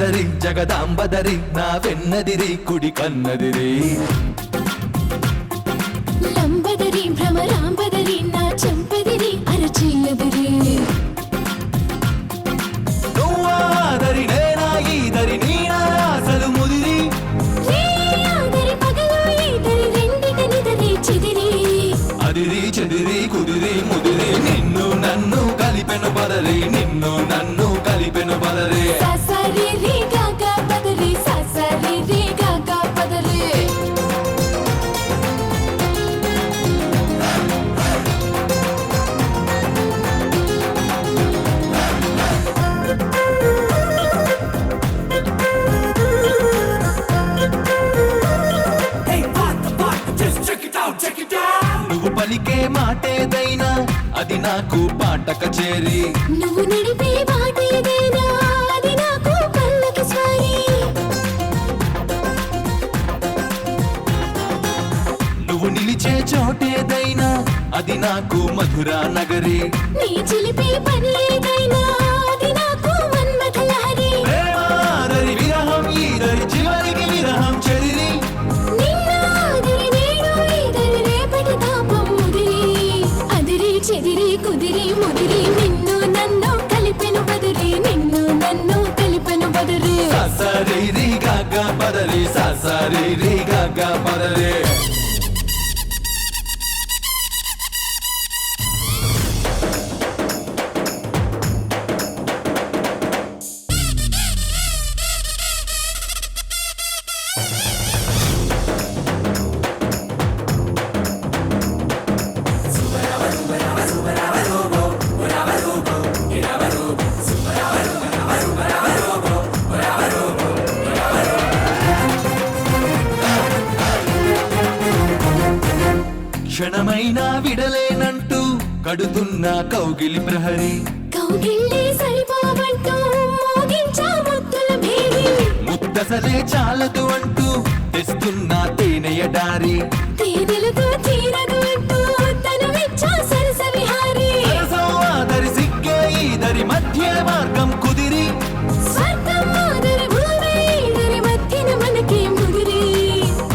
లంబదరి జగదాంబదరి నా వెన్నదిరి కుడి కన్నదిరి లంబదరి భ్రమరాంబదరి నా చెంపదిరి అరచేయదిరి నువ్వాదరి నేనా ఈదరి నీనా అసలు ముదిరి ఆదరి పగలు ఈదరి రెండిట నిదరి చెదిరి అదిరి చెదిరి కుదిరి ముదిరి నిన్ను నన్ను కలిపెను పదరి నిన్ను నన్ను కలిపెను పదరి ససరి రి గగ పదరి ససరి రి గగ పదరి నువ్వు పలికే మాటేదైనా అది నాకు పాట కచేరి నువ్వు నడిపే బాట ఏదైనా అది నాకు పల్లకి స్వారీ నువ్వు నిలిచే చోటేదైనా అది నాకు మధురా నగరి నీ చిలిపే పని ఏదైనా అది నాకు మన్మథ లహరి ప్రేమాదరి విరహం ఈదరి చివరికి విరహం చెదిరి నిన్న ఆదరి నేడు ఈదరి రేపటి తాపం ముదిరి అదిరి చెదిరి కుదిరి ముదిరి నిన్ను నన్ను కలిపెను బదిరి నిన్ను నన్ను కలిపెను బదిరి ససరి రి గగ పదరి ససరి రి గగ పదరి క్షణమైనా విడలేనంటూ కడుతున్న కౌగిలి ప్రహరి కౌగిళ్ళే సరిపోవంటూ మోగించా ముద్దుల భేరి ముద్దసలే చాలదు అంటూ తెస్తున్న తేనెయ డారి తేనెలతో తీరదు అంటూ తను విచ్చా సరస విహారి ఆదరి సిగ్గే ఈదరి మధ్య మార్గం కుదిరి స్వర్గం ఆదరి భూమి ఈదరి మధ్యన మనకి ముదిరి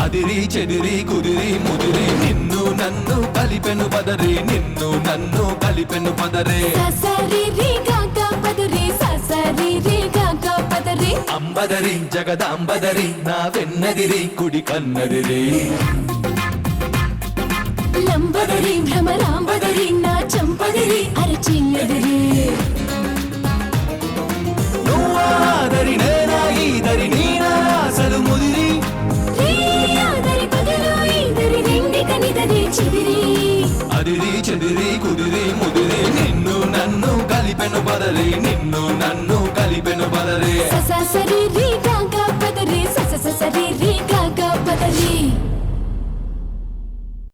అదిరి చెదిరి కుదిరి ముదిరి నిన్ను నన్ను కలిపెను పదరి నిన్ను నన్ను కలిపెను పదరే ససరి రి గగ పదరి ససరి రి గగ పదరి అంబదరి జగదాంబదరి నా వెన్నదిరి కుడి కన్నదిరి లంబదరి భ్రమరాంబదరి నా చంపదిరి అరచేయదిరి నువ్వాదరి నేనా ఈదరి నీనా అసలు ముదిరి ఆదరి పగలు ఈదరి రెండిట నిదరి చెదిరి అదిరి చెదిరి కుదిరి ముదిరి నిన్ను నన్ను కలిపెను పదరి నిన్ను నన్ను